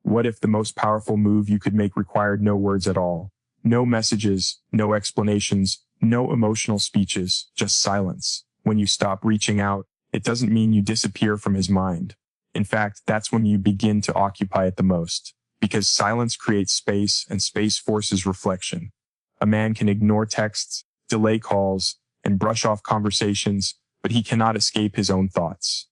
What if the most powerful move you could make required no words at all? No messages, no explanations, no emotional speeches, just silence. When you stop reaching out, it doesn't mean you disappear from his mind. In fact, that's when you begin to occupy it the most. Because silence creates space, and space forces reflection. A man can ignore texts, delay calls, and brush off conversations, but he cannot escape his own thoughts.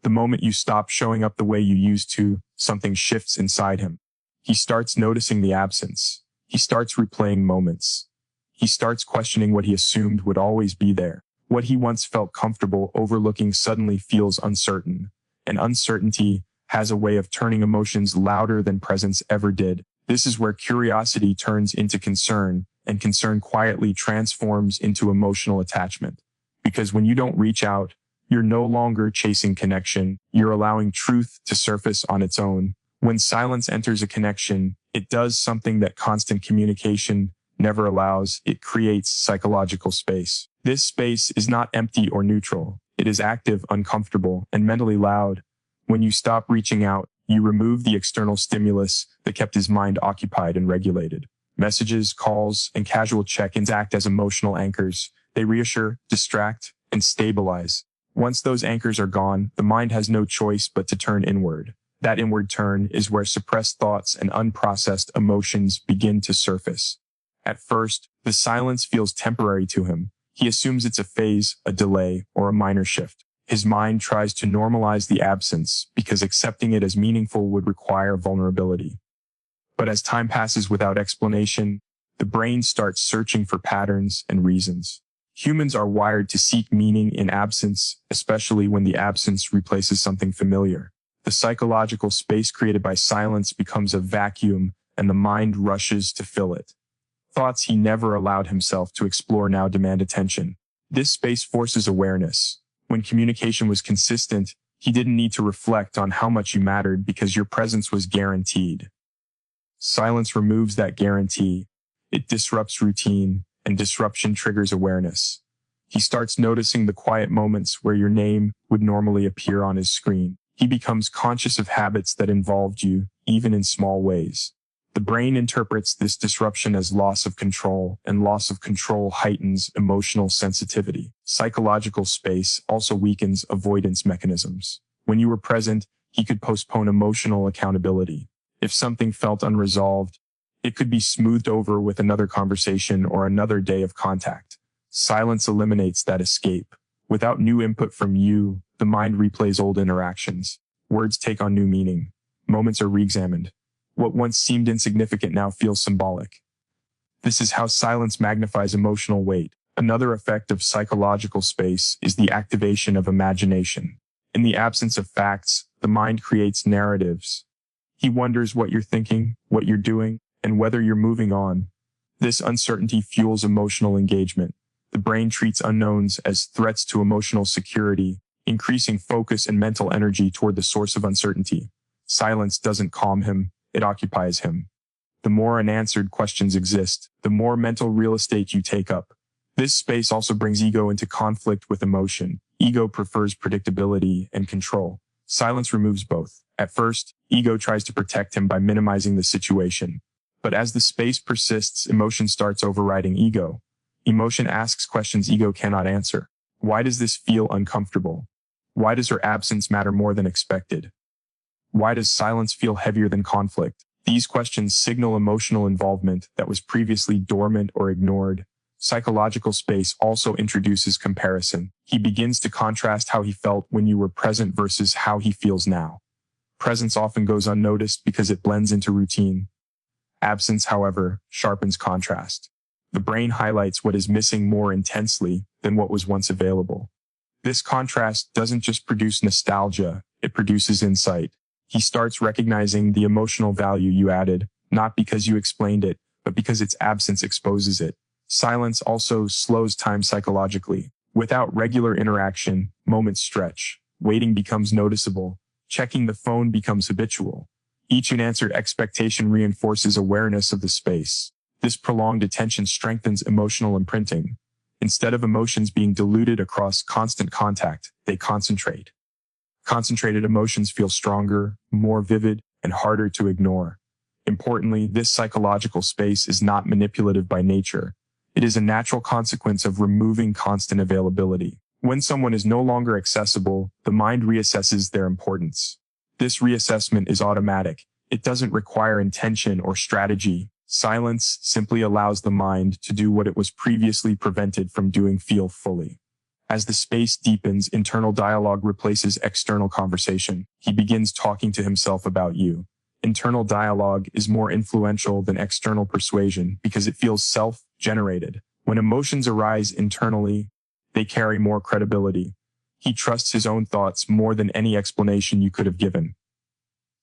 The moment you stop showing up the way you used to, something shifts inside him. He starts noticing the absence. He starts replaying moments. He starts questioning what he assumed would always be there. What he once felt comfortable overlooking suddenly feels uncertain. And uncertainty has a way of turning emotions louder than presence ever did. This is where curiosity turns into concern, and concern quietly transforms into emotional attachment. Because when you don't reach out, you're no longer chasing connection, you're allowing truth to surface on its own. When silence enters a connection, it does something that constant communication never allows. It creates psychological space. This space is not empty or neutral. It is active, uncomfortable, and mentally loud. When you stop reaching out, you remove the external stimulus that kept his mind occupied and regulated. Messages, calls, and casual check-ins act as emotional anchors. They reassure, distract, and stabilize. Once those anchors are gone, the mind has no choice but to turn inward. That inward turn is where suppressed thoughts and unprocessed emotions begin to surface. At first, the silence feels temporary to him. He assumes it's a phase, a delay, or a minor shift. His mind tries to normalize the absence because accepting it as meaningful would require vulnerability. But as time passes without explanation, the brain starts searching for patterns and reasons. Humans are wired to seek meaning in absence, especially when the absence replaces something familiar. The psychological space created by silence becomes a vacuum, and the mind rushes to fill it. Thoughts he never allowed himself to explore now demand attention. This space forces awareness. When communication was consistent, he didn't need to reflect on how much you mattered because your presence was guaranteed. Silence removes that guarantee. It disrupts routine, and disruption triggers awareness. He starts noticing the quiet moments where your name would normally appear on his screen. He becomes conscious of habits that involved you, even in small ways. The brain interprets this disruption as loss of control, and loss of control heightens emotional sensitivity. Psychological space also weakens avoidance mechanisms. When you were present, he could postpone emotional accountability. If something felt unresolved, it could be smoothed over with another conversation or another day of contact. Silence eliminates that escape. Without new input from you, the mind replays old interactions. Words take on new meaning. Moments are re-examined. What once seemed insignificant now feels symbolic. This is how silence magnifies emotional weight. Another effect of psychological space is the activation of imagination. In the absence of facts, the mind creates narratives. He wonders what you're thinking, what you're doing, and whether you're moving on. This uncertainty fuels emotional engagement. The brain treats unknowns as threats to emotional security, increasing focus and mental energy toward the source of uncertainty. Silence doesn't calm him, it occupies him. The more unanswered questions exist, the more mental real estate you take up. This space also brings ego into conflict with emotion. Ego prefers predictability and control. Silence removes both. At first, ego tries to protect him by minimizing the situation. But as the space persists, emotion starts overriding ego. Emotion asks questions ego cannot answer. Why does this feel uncomfortable? Why does her absence matter more than expected? Why does silence feel heavier than conflict? These questions signal emotional involvement that was previously dormant or ignored. Psychological space also introduces comparison. He begins to contrast how he felt when you were present versus how he feels now. Presence often goes unnoticed because it blends into routine. Absence, however, sharpens contrast. The brain highlights what is missing more intensely than what was once available. This contrast doesn't just produce nostalgia, it produces insight. He starts recognizing the emotional value you added, not because you explained it, but because its absence exposes it. Silence also slows time psychologically. Without regular interaction, moments stretch. Waiting becomes noticeable. Checking the phone becomes habitual. Each unanswered expectation reinforces awareness of the space. This prolonged attention strengthens emotional imprinting. Instead of emotions being diluted across constant contact, they concentrate. Concentrated emotions feel stronger, more vivid, and harder to ignore. Importantly, this psychological space is not manipulative by nature. It is a natural consequence of removing constant availability. When someone is no longer accessible, the mind reassesses their importance. This reassessment is automatic. It doesn't require intention or strategy. Silence simply allows the mind to do what it was previously prevented from doing feel fully. As the space deepens, internal dialogue replaces external conversation. He begins talking to himself about you. Internal dialogue is more influential than external persuasion because it feels self-generated. When emotions arise internally, they carry more credibility. He trusts his own thoughts more than any explanation you could have given.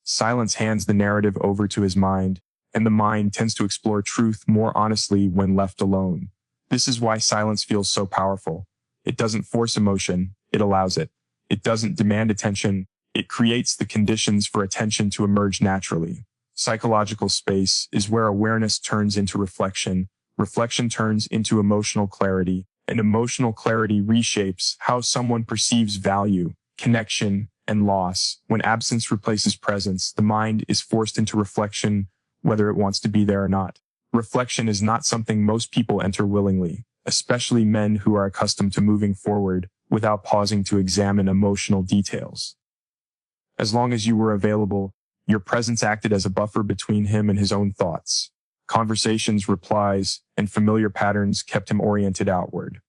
Silence hands the narrative over to his mind, and the mind tends to explore truth more honestly when left alone. This is why silence feels so powerful. It doesn't force emotion, it allows it. It doesn't demand attention, it creates the conditions for attention to emerge naturally. Psychological space is where awareness turns into reflection, reflection turns into emotional clarity, and emotional clarity reshapes how someone perceives value, connection, and loss. When absence replaces presence, the mind is forced into reflection, whether it wants to be there or not. Reflection is not something most people enter willingly, especially men who are accustomed to moving forward without pausing to examine emotional details. As long as you were available, your presence acted as a buffer between him and his own thoughts. Conversations, replies, and familiar patterns kept him oriented outward.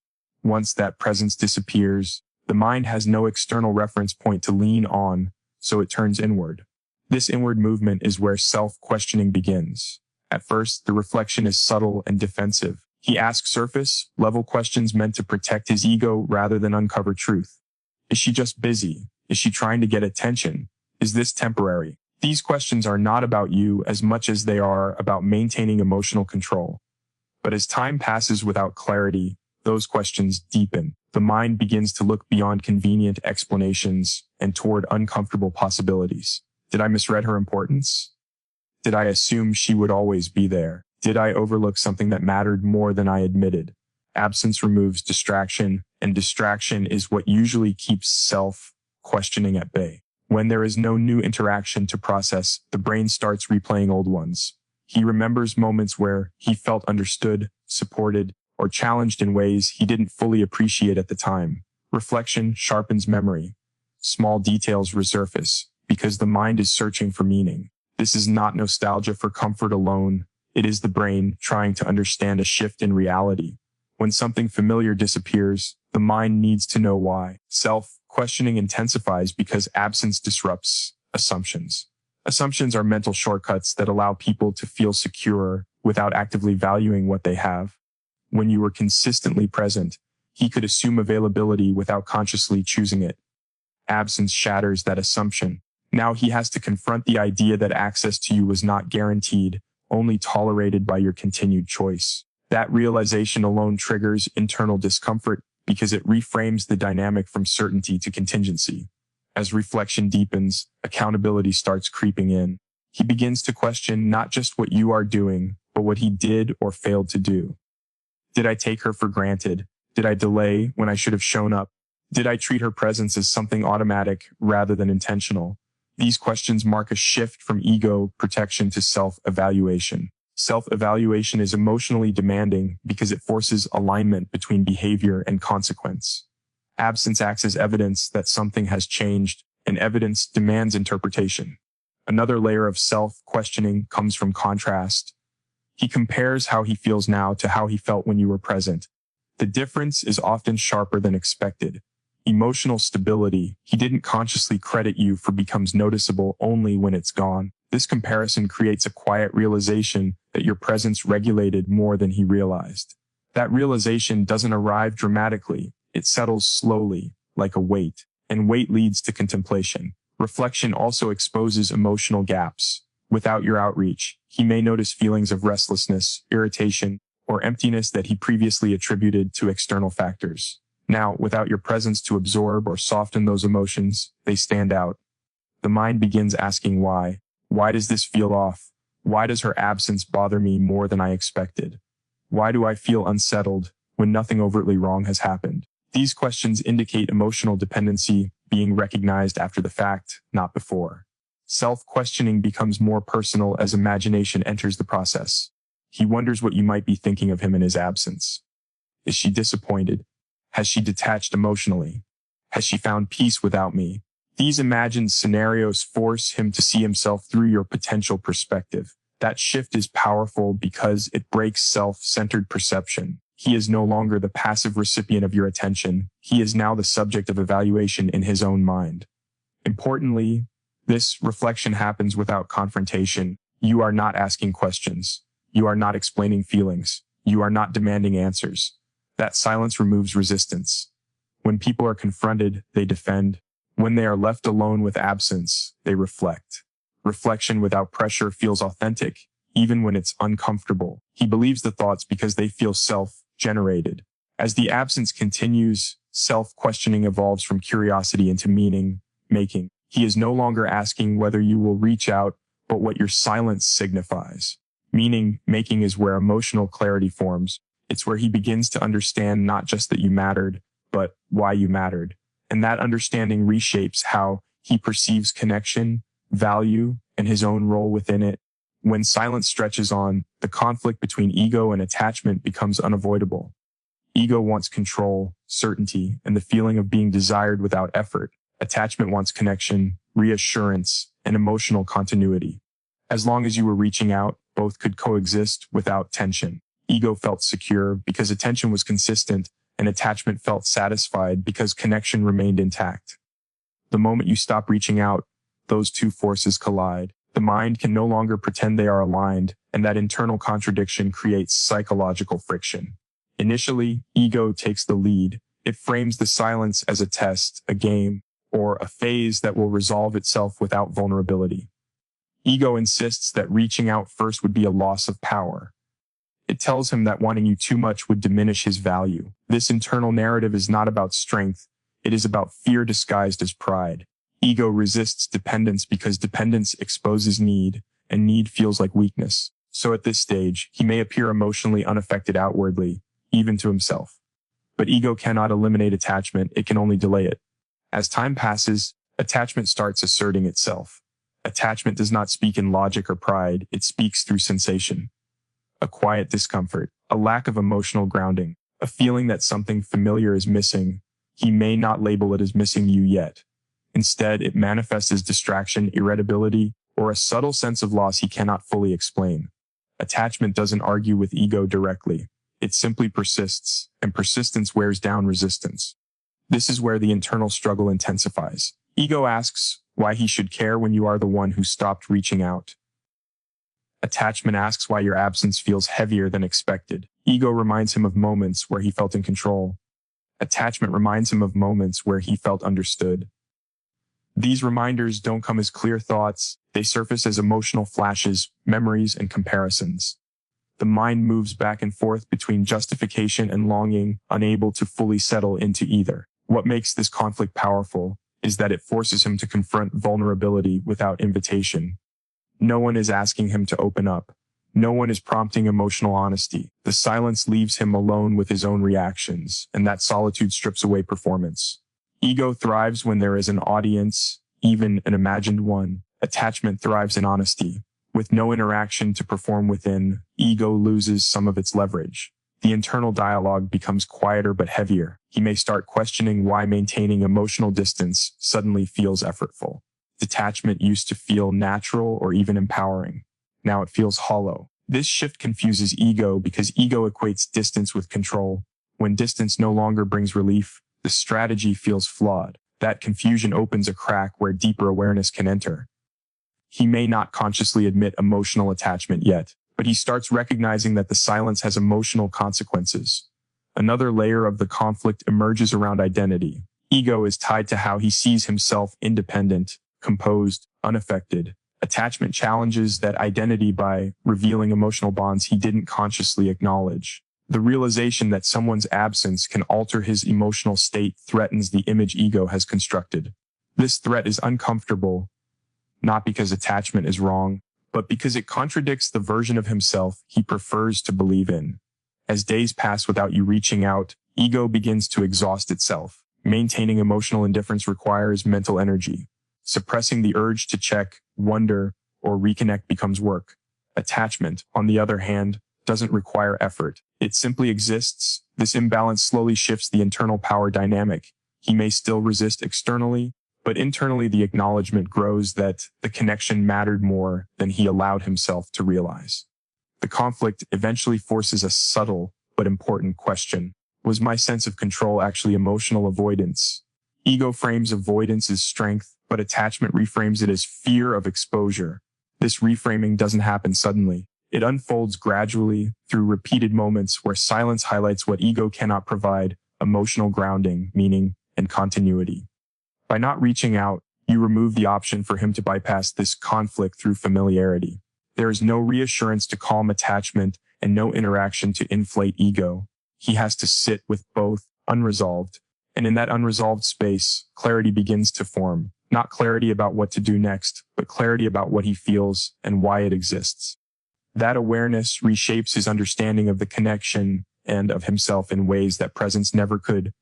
Once that presence disappears, the mind has no external reference point to lean on, so it turns inward. This inward movement is where self-questioning begins. At first, the reflection is subtle and defensive. He asks surface-level questions meant to protect his ego rather than uncover truth. Is she just busy? Is she trying to get attention? Is this temporary? These questions are not about you as much as they are about maintaining emotional control. But as time passes without clarity, those questions deepen. The mind begins to look beyond convenient explanations and toward uncomfortable possibilities. Did I misread her importance? Did I assume she would always be there? Did I overlook something that mattered more than I admitted? Absence removes distraction, and distraction is what usually keeps self-questioning at bay. When there is no new interaction to process, the brain starts replaying old ones. He remembers moments where he felt understood, supported, or challenged in ways he didn't fully appreciate at the time. Reflection sharpens memory. Small details resurface because the mind is searching for meaning. This is not nostalgia for comfort alone. It is the brain trying to understand a shift in reality. When something familiar disappears, the mind needs to know why. Self-questioning intensifies because absence disrupts assumptions. Assumptions are mental shortcuts that allow people to feel secure without actively valuing what they have. When you were consistently present, he could assume availability without consciously choosing it. Absence shatters that assumption. Now he has to confront the idea that access to you was not guaranteed, only tolerated by your continued choice. That realization alone triggers internal discomfort because it reframes the dynamic from certainty to contingency. As reflection deepens, accountability starts creeping in. He begins to question not just what you are doing, but what he did or failed to do. Did I take her for granted? Did I delay when I should have shown up? Did I treat her presence as something automatic rather than intentional? These questions mark a shift from ego protection to self-evaluation. Self-evaluation is emotionally demanding because it forces alignment between behavior and consequence. Absence acts as evidence that something has changed, and evidence demands interpretation. Another layer of self-questioning comes from contrast. He compares how he feels now to how he felt when you were present. The difference is often sharper than expected. Emotional stability he didn't consciously credit you for becomes noticeable only when it's gone. This comparison creates a quiet realization that your presence regulated more than he realized. That realization doesn't arrive dramatically. It settles slowly, like a weight, and weight leads to contemplation. Reflection also exposes emotional gaps. Without your outreach, he may notice feelings of restlessness, irritation, or emptiness that he previously attributed to external factors. Now, without your presence to absorb or soften those emotions, they stand out. The mind begins asking why. Why does this feel off? Why does her absence bother me more than I expected? Why do I feel unsettled when nothing overtly wrong has happened? These questions indicate emotional dependency being recognized after the fact, not before. Self-questioning becomes more personal as imagination enters the process. He wonders what you might be thinking of him in his absence. Is she disappointed? Has she detached emotionally? Has she found peace without me? These imagined scenarios force him to see himself through your potential perspective. That shift is powerful because it breaks self-centered perception. He is no longer the passive recipient of your attention. He is now the subject of evaluation in his own mind. Importantly, this reflection happens without confrontation. You are not asking questions. You are not explaining feelings. You are not demanding answers. That silence removes resistance. When people are confronted, they defend. When they are left alone with absence, they reflect. Reflection without pressure feels authentic, even when it's uncomfortable. He believes the thoughts because they feel self-generated. As the absence continues, self-questioning evolves from curiosity into meaning-making. He is no longer asking whether you will reach out, but what your silence signifies. Meaning-making is where emotional clarity forms. It's where he begins to understand not just that you mattered, but why you mattered. And that understanding reshapes how he perceives connection, value, and his own role within it. When silence stretches on, the conflict between ego and attachment becomes unavoidable. Ego wants control, certainty, and the feeling of being desired without effort. Attachment wants connection, reassurance, and emotional continuity. As long as you were reaching out, both could coexist without tension. Ego felt secure because attention was consistent, and attachment felt satisfied because connection remained intact. The moment you stop reaching out, those two forces collide. The mind can no longer pretend they are aligned, and that internal contradiction creates psychological friction. Initially, ego takes the lead. It frames the silence as a test, a game, or a phase that will resolve itself without vulnerability. Ego insists that reaching out first would be a loss of power. It tells him that wanting you too much would diminish his value. This internal narrative is not about strength. It is about fear disguised as pride. Ego resists dependence because dependence exposes need, and need feels like weakness. So at this stage, he may appear emotionally unaffected outwardly, even to himself. But ego cannot eliminate attachment, it can only delay it. As time passes, attachment starts asserting itself. Attachment does not speak in logic or pride, it speaks through sensation. A quiet discomfort, a lack of emotional grounding, a feeling that something familiar is missing. He may not label it as missing you yet. Instead, it manifests as distraction, irritability, or a subtle sense of loss he cannot fully explain. Attachment doesn't argue with ego directly. It simply persists, and persistence wears down resistance. This is where the internal struggle intensifies. Ego asks why he should care when you are the one who stopped reaching out. Attachment asks why your absence feels heavier than expected. Ego reminds him of moments where he felt in control. Attachment reminds him of moments where he felt understood. These reminders don't come as clear thoughts, they surface as emotional flashes, memories, and comparisons. The mind moves back and forth between justification and longing, unable to fully settle into either. What makes this conflict powerful is that it forces him to confront vulnerability without invitation. No one is asking him to open up. No one is prompting emotional honesty. The silence leaves him alone with his own reactions, and that solitude strips away performance. Ego thrives when there is an audience, even an imagined one. Attachment thrives in honesty. With no interaction to perform within, ego loses some of its leverage. The internal dialogue becomes quieter but heavier. He may start questioning why maintaining emotional distance suddenly feels effortful. Detachment used to feel natural or even empowering. Now it feels hollow. This shift confuses ego because ego equates distance with control. When distance no longer brings relief, the strategy feels flawed. That confusion opens a crack where deeper awareness can enter. He may not consciously admit emotional attachment yet, but he starts recognizing that the silence has emotional consequences. Another layer of the conflict emerges around identity. Ego is tied to how he sees himself: independent, composed, unaffected. Attachment challenges that identity by revealing emotional bonds he didn't consciously acknowledge. The realization that someone's absence can alter his emotional state threatens the image ego has constructed. This threat is uncomfortable, not because attachment is wrong, but because it contradicts the version of himself he prefers to believe in. As days pass without you reaching out, ego begins to exhaust itself. Maintaining emotional indifference requires mental energy. Suppressing the urge to check, wonder, or reconnect becomes work. Attachment, on the other hand, doesn't require effort. It simply exists. This imbalance slowly shifts the internal power dynamic. He may still resist externally, but internally the acknowledgement grows that the connection mattered more than he allowed himself to realize. The conflict eventually forces a subtle but important question. Was my sense of control actually emotional avoidance? Ego frames avoidance as strength, but attachment reframes it as fear of exposure. This reframing doesn't happen suddenly. It unfolds gradually through repeated moments where silence highlights what ego cannot provide: emotional grounding, meaning, and continuity. By not reaching out, you remove the option for him to bypass this conflict through familiarity. There is no reassurance to calm attachment and no interaction to inflate ego. He has to sit with both, unresolved. And in that unresolved space, clarity begins to form. Not clarity about what to do next, but clarity about what he feels and why it exists. That awareness reshapes his understanding of the connection and of himself in ways that presence never could.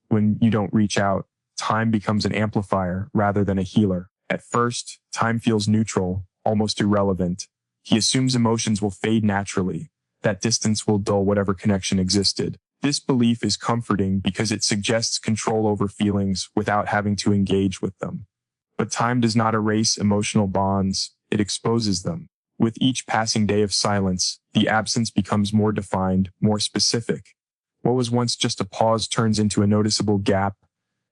When you don't reach out, time becomes an amplifier rather than a healer. At first, time feels neutral, almost irrelevant. He assumes emotions will fade naturally, that distance will dull whatever connection existed. This belief is comforting because it suggests control over feelings without having to engage with them. But time does not erase emotional bonds, it exposes them. With each passing day of silence, the absence becomes more defined, more specific. What was once just a pause turns into a noticeable gap,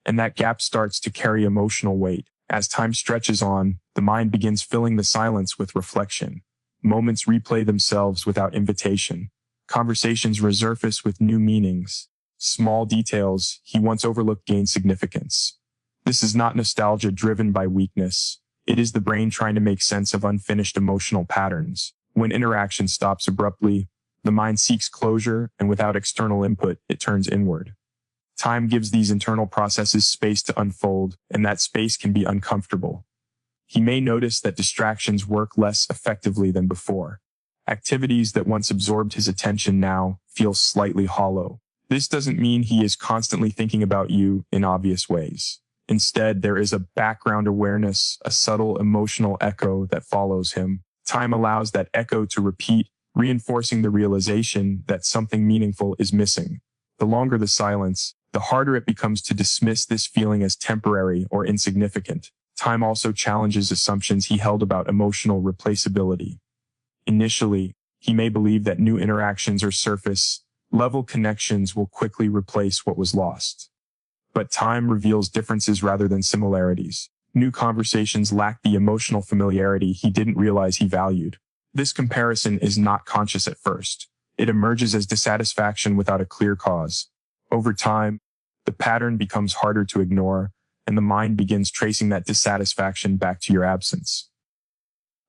and that gap starts to carry emotional weight. As time stretches on, the mind begins filling the silence with reflection. Moments replay themselves without invitation. Conversations resurface with new meanings. Small details he once overlooked gain significance. This is not nostalgia driven by weakness. It is the brain trying to make sense of unfinished emotional patterns. When interaction stops abruptly, the mind seeks closure, and without external input, it turns inward. Time gives these internal processes space to unfold, and that space can be uncomfortable. He may notice that distractions work less effectively than before. Activities that once absorbed his attention now feel slightly hollow. This doesn't mean he is constantly thinking about you in obvious ways. Instead, there is a background awareness, a subtle emotional echo that follows him. Time allows that echo to repeat, reinforcing the realization that something meaningful is missing. The longer the silence, the harder it becomes to dismiss this feeling as temporary or insignificant. Time also challenges assumptions he held about emotional replaceability. Initially, he may believe that new interactions or surface-level connections will quickly replace what was lost. But time reveals differences rather than similarities. New conversations lack the emotional familiarity he didn't realize he valued. This comparison is not conscious at first. It emerges as dissatisfaction without a clear cause. Over time, the pattern becomes harder to ignore, and the mind begins tracing that dissatisfaction back to your absence.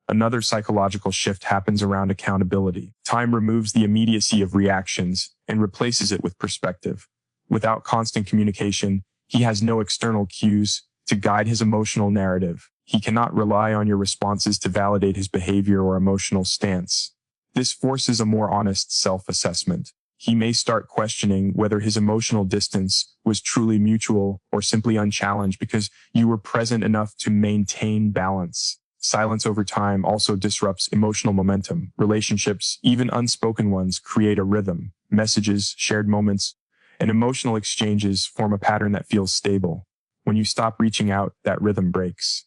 Another psychological shift happens around accountability. Time removes the immediacy of reactions and replaces it with perspective. Without constant communication, he has no external cues to guide his emotional narrative. He cannot rely on your responses to validate his behavior or emotional stance. This forces a more honest self-assessment. He may start questioning whether his emotional distance was truly mutual or simply unchallenged because you were present enough to maintain balance. Silence over time also disrupts emotional momentum. Relationships, even unspoken ones, create a rhythm. Messages, shared moments, and emotional exchanges form a pattern that feels stable. When you stop reaching out, that rhythm breaks.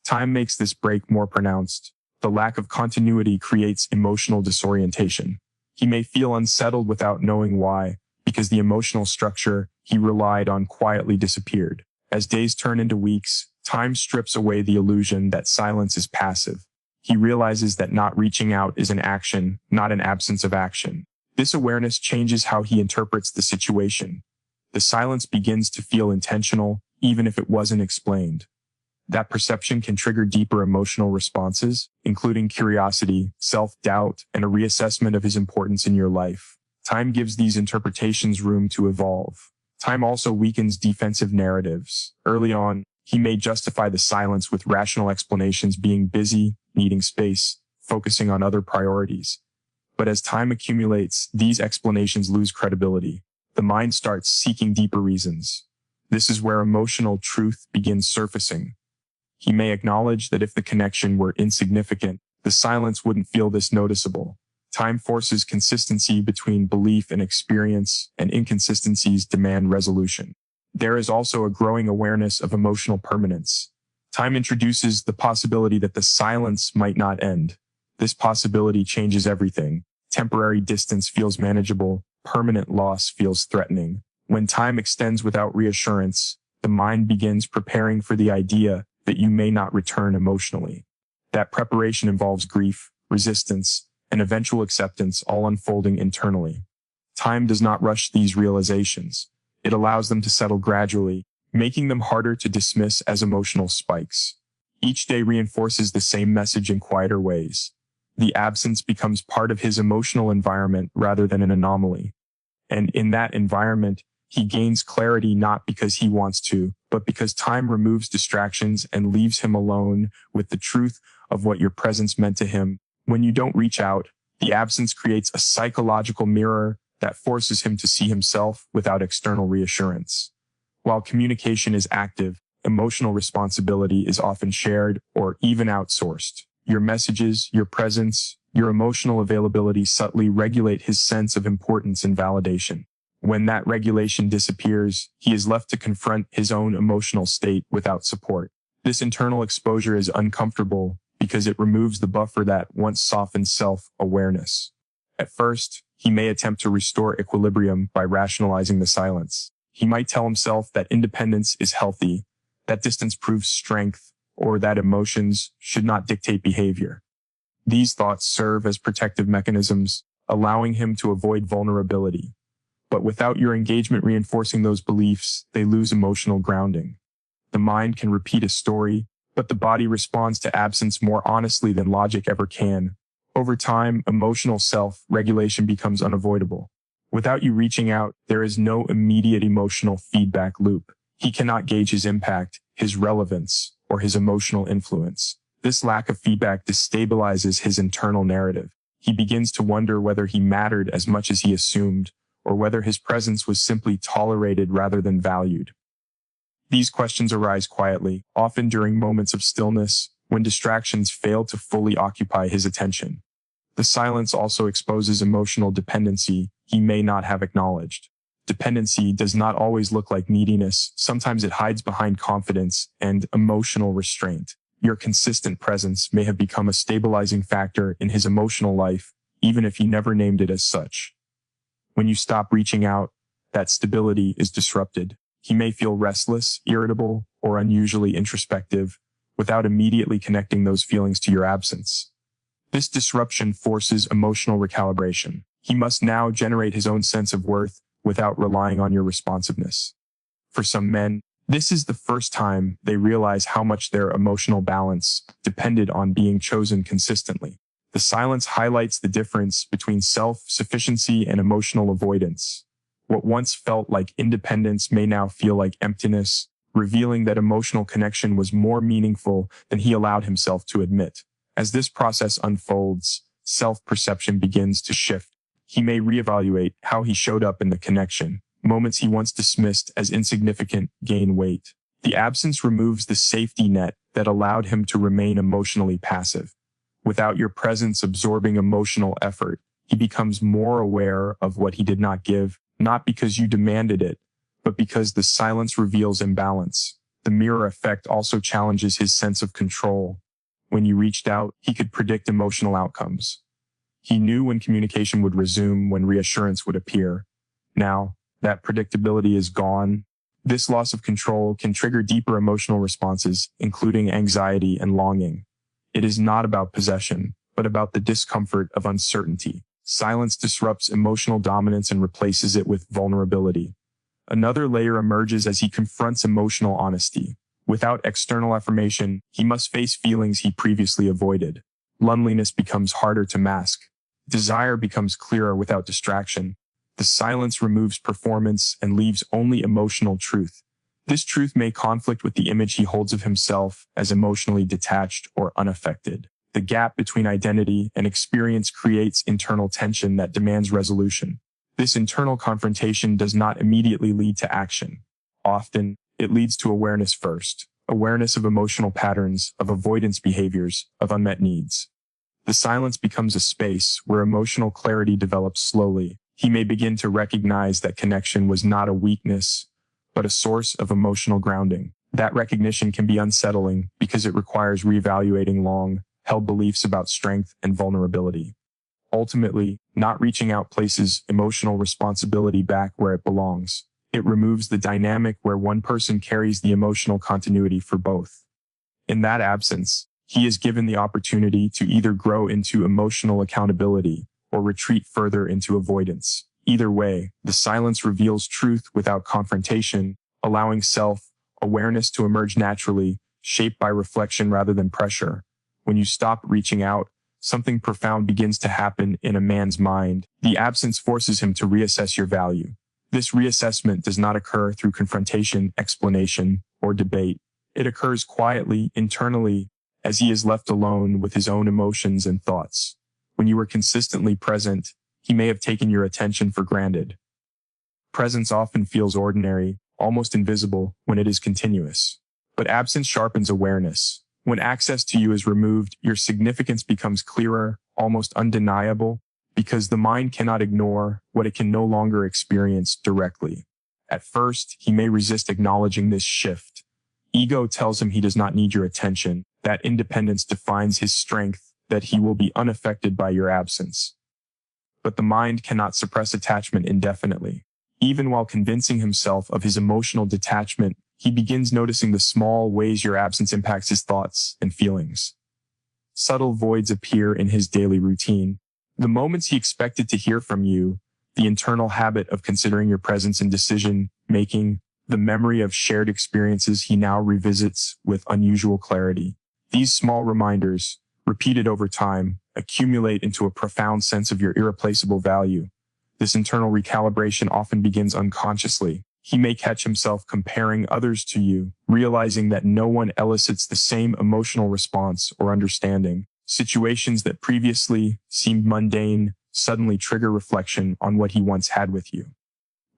Time makes this break more pronounced. The lack of continuity creates emotional disorientation. He may feel unsettled without knowing why, because the emotional structure he relied on quietly disappeared. As days turn into weeks, time strips away the illusion that silence is passive. He realizes that not reaching out is an action, not an absence of action. This awareness changes how he interprets the situation. The silence begins to feel intentional, even if it wasn't explained. That perception can trigger deeper emotional responses, including curiosity, self-doubt, and a reassessment of his importance in your life. Time gives these interpretations room to evolve. Time also weakens defensive narratives. Early on, he may justify the silence with rational explanations: being busy, needing space, focusing on other priorities. But as time accumulates, these explanations lose credibility. The mind starts seeking deeper reasons. This is where emotional truth begins surfacing. He may acknowledge that if the connection were insignificant, the silence wouldn't feel this noticeable. Time forces consistency between belief and experience, and inconsistencies demand resolution. There is also a growing awareness of emotional permanence. Time introduces the possibility that the silence might not end. This possibility changes everything. Temporary distance feels manageable, permanent loss feels threatening. When time extends without reassurance, the mind begins preparing for the idea that you may not return emotionally. That preparation involves grief, resistance, and eventual acceptance, all unfolding internally. Time does not rush these realizations. It allows them to settle gradually, making them harder to dismiss as emotional spikes. Each day reinforces the same message in quieter ways. The absence becomes part of his emotional environment rather than an anomaly. And in that environment, he gains clarity not because he wants to, but because time removes distractions and leaves him alone with the truth of what your presence meant to him. When you don't reach out, the absence creates a psychological mirror that forces him to see himself without external reassurance. While communication is active, emotional responsibility is often shared or even outsourced. Your messages, your presence, your emotional availability subtly regulate his sense of importance and validation. When that regulation disappears, he is left to confront his own emotional state without support. This internal exposure is uncomfortable because it removes the buffer that once softened self-awareness. At first, he may attempt to restore equilibrium by rationalizing the silence. He might tell himself that independence is healthy, that distance proves strength, or that emotions should not dictate behavior. These thoughts serve as protective mechanisms, allowing him to avoid vulnerability. But without your engagement reinforcing those beliefs, they lose emotional grounding. The mind can repeat a story, but the body responds to absence more honestly than logic ever can. Over time, emotional self-regulation becomes unavoidable. Without you reaching out, there is no immediate emotional feedback loop. He cannot gauge his impact, his relevance, or his emotional influence. This lack of feedback destabilizes his internal narrative. He begins to wonder whether he mattered as much as he assumed, or whether his presence was simply tolerated rather than valued. These questions arise quietly, often during moments of stillness, when distractions fail to fully occupy his attention. The silence also exposes emotional dependency he may not have acknowledged. Dependency does not always look like neediness. Sometimes it hides behind confidence and emotional restraint. Your consistent presence may have become a stabilizing factor in his emotional life, even if he never named it as such. When you stop reaching out, that stability is disrupted. He may feel restless, irritable, or unusually introspective, without immediately connecting those feelings to your absence. This disruption forces emotional recalibration. He must now generate his own sense of worth without relying on your responsiveness. For some men, this is the first time they realize how much their emotional balance depended on being chosen consistently. The silence highlights the difference between self-sufficiency and emotional avoidance. What once felt like independence may now feel like emptiness, revealing that emotional connection was more meaningful than he allowed himself to admit. As this process unfolds, self-perception begins to shift. He may reevaluate how he showed up in the connection. Moments he once dismissed as insignificant gain weight. The absence removes the safety net that allowed him to remain emotionally passive. Without your presence absorbing emotional effort, he becomes more aware of what he did not give, not because you demanded it, but because the silence reveals imbalance. The mirror effect also challenges his sense of control. When you reached out, he could predict emotional outcomes. He knew when communication would resume, when reassurance would appear. Now, that predictability is gone. This loss of control can trigger deeper emotional responses, including anxiety and longing. It is not about possession, but about the discomfort of uncertainty. Silence disrupts emotional dominance and replaces it with vulnerability. Another layer emerges as he confronts emotional honesty. Without external affirmation, he must face feelings he previously avoided. Loneliness becomes harder to mask. Desire becomes clearer without distraction. The silence removes performance and leaves only emotional truth. This truth may conflict with the image he holds of himself as emotionally detached or unaffected. The gap between identity and experience creates internal tension that demands resolution. This internal confrontation does not immediately lead to action. Often, it leads to awareness first. awareness of emotional patterns, of avoidance behaviors, of unmet needs. The silence becomes a space where emotional clarity develops slowly. He may begin to recognize that connection was not a weakness, but a source of emotional grounding. That recognition can be unsettling because it requires reevaluating long-held beliefs about strength and vulnerability. Ultimately, not reaching out places emotional responsibility back where it belongs. It removes the dynamic where one person carries the emotional continuity for both. In that absence, he is given the opportunity to either grow into emotional accountability or retreat further into avoidance. Either way, the silence reveals truth without confrontation, allowing self-awareness to emerge naturally, shaped by reflection rather than pressure. When you stop reaching out, something profound begins to happen in a man's mind. The absence forces him to reassess your value. This reassessment does not occur through confrontation, explanation, or debate. It occurs quietly, internally, as he is left alone with his own emotions and thoughts. When you are consistently present, he may have taken your attention for granted. Presence often feels ordinary, almost invisible, when it is continuous. But absence sharpens awareness. When access to you is removed, your significance becomes clearer, almost undeniable, because the mind cannot ignore what it can no longer experience directly. At first, he may resist acknowledging this shift. Ego tells him he does not need your attention, that independence defines his strength, that he will be unaffected by your absence. But the mind cannot suppress attachment indefinitely. Even while convincing himself of his emotional detachment, he begins noticing the small ways your absence impacts his thoughts and feelings. Subtle voids appear in his daily routine. The moments he expected to hear from you, the internal habit of considering your presence in decision-making, the memory of shared experiences he now revisits with unusual clarity. These small reminders, repeated over time, accumulate into a profound sense of your irreplaceable value. This internal recalibration often begins unconsciously. He may catch himself comparing others to you, realizing that no one elicits the same emotional response or understanding. Situations that previously seemed mundane suddenly trigger reflection on what he once had with you.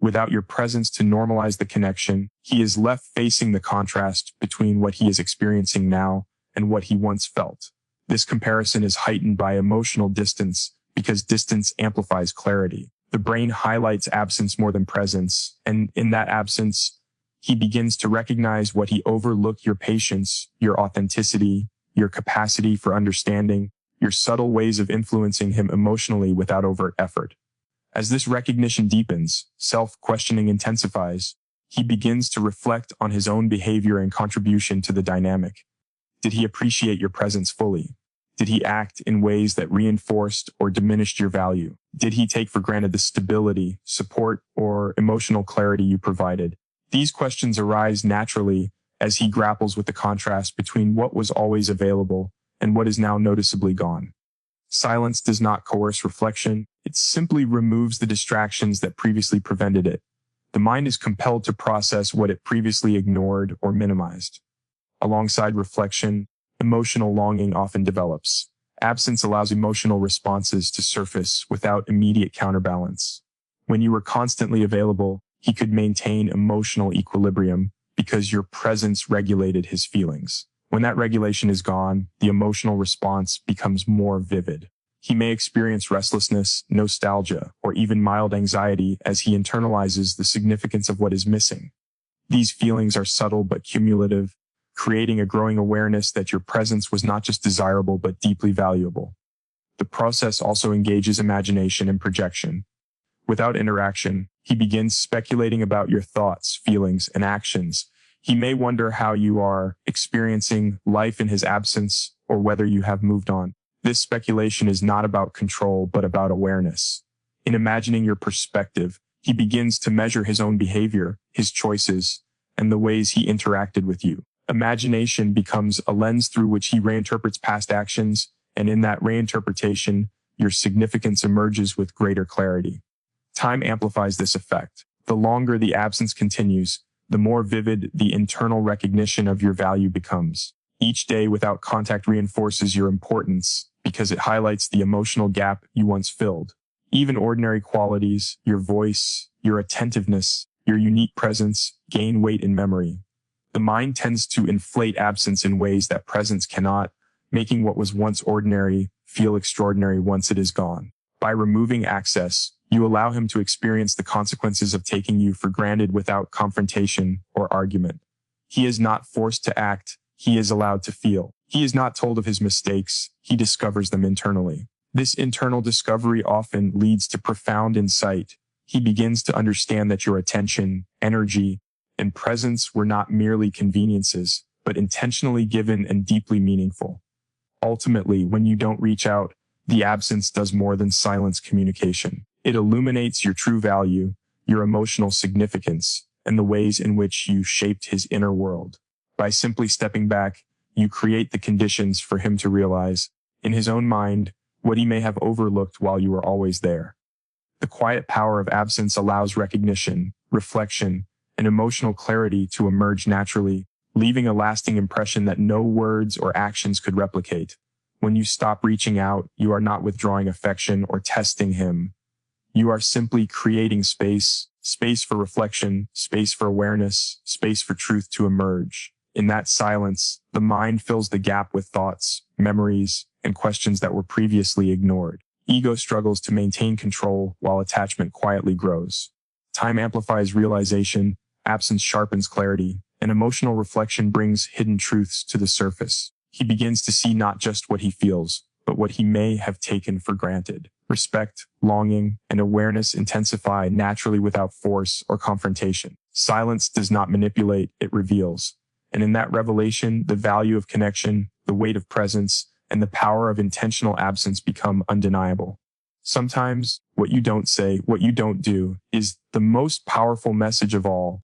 Without your presence to normalize the connection, he is left facing the contrast between what he is experiencing now and what he once felt. This comparison is heightened by emotional distance because distance amplifies clarity. The brain highlights absence more than presence, and in that absence, he begins to recognize what he overlooked: your patience, your authenticity, your capacity for understanding, your subtle ways of influencing him emotionally without overt effort. As this recognition deepens, self-questioning intensifies. He begins to reflect on his own behavior and contribution to the dynamic. Did he appreciate your presence fully? Did he act in ways that reinforced or diminished your value? Did he take for granted the stability, support, or emotional clarity you provided? These questions arise naturally as he grapples with the contrast between what was always available and what is now noticeably gone. Silence does not coerce reflection. It simply removes the distractions that previously prevented it. The mind is compelled to process what it previously ignored or minimized. Alongside reflection, emotional longing often develops. Absence allows emotional responses to surface without immediate counterbalance. When you were constantly available, he could maintain emotional equilibrium because your presence regulated his feelings. When that regulation is gone, the emotional response becomes more vivid. He may experience restlessness, nostalgia, or even mild anxiety as he internalizes the significance of what is missing. These feelings are subtle but cumulative, creating a growing awareness that your presence was not just desirable but deeply valuable. The process also engages imagination and projection. Without interaction, he begins speculating about your thoughts, feelings, and actions. He may wonder how you are experiencing life in his absence or whether you have moved on. This speculation is not about control but about awareness. In imagining your perspective, he begins to measure his own behavior, his choices, and the ways he interacted with you. Imagination becomes a lens through which he reinterprets past actions, and in that reinterpretation, your significance emerges with greater clarity. Time amplifies this effect. The longer the absence continues, the more vivid the internal recognition of your value becomes. Each day without contact reinforces your importance because it highlights the emotional gap you once filled. Even ordinary qualities, your voice, your attentiveness, your unique presence, gain weight in memory. The mind tends to inflate absence in ways that presence cannot, making what was once ordinary feel extraordinary once it is gone. By removing access, you allow him to experience the consequences of taking you for granted without confrontation or argument. He is not forced to act, he is allowed to feel. He is not told of his mistakes, he discovers them internally. This internal discovery often leads to profound insight. He begins to understand that your attention, energy, and presence were not merely conveniences, but intentionally given and deeply meaningful. Ultimately, when you don't reach out, the absence does more than silence communication. It illuminates your true value, your emotional significance, and the ways in which you shaped his inner world. By simply stepping back, you create the conditions for him to realize, in his own mind, what he may have overlooked while you were always there. The quiet power of absence allows recognition, reflection, and emotional clarity to emerge naturally, leaving a lasting impression that no words or actions could replicate. When you stop reaching out, you are not withdrawing affection or testing him. You are simply creating space for reflection, space for awareness, space for truth to emerge. In that silence, the mind fills the gap with thoughts, memories, and questions that were previously ignored. Ego struggles to maintain control while attachment quietly grows. Time amplifies realization, absence sharpens clarity, and emotional reflection brings hidden truths to the surface. He begins to see not just what he feels, but what he may have taken for granted. Respect, longing, and awareness intensify naturally without force or confrontation. Silence does not manipulate, it reveals. And in that revelation, the value of connection, the weight of presence, and the power of intentional absence become undeniable. Sometimes, what you don't say, what you don't do, is the most powerful message of all.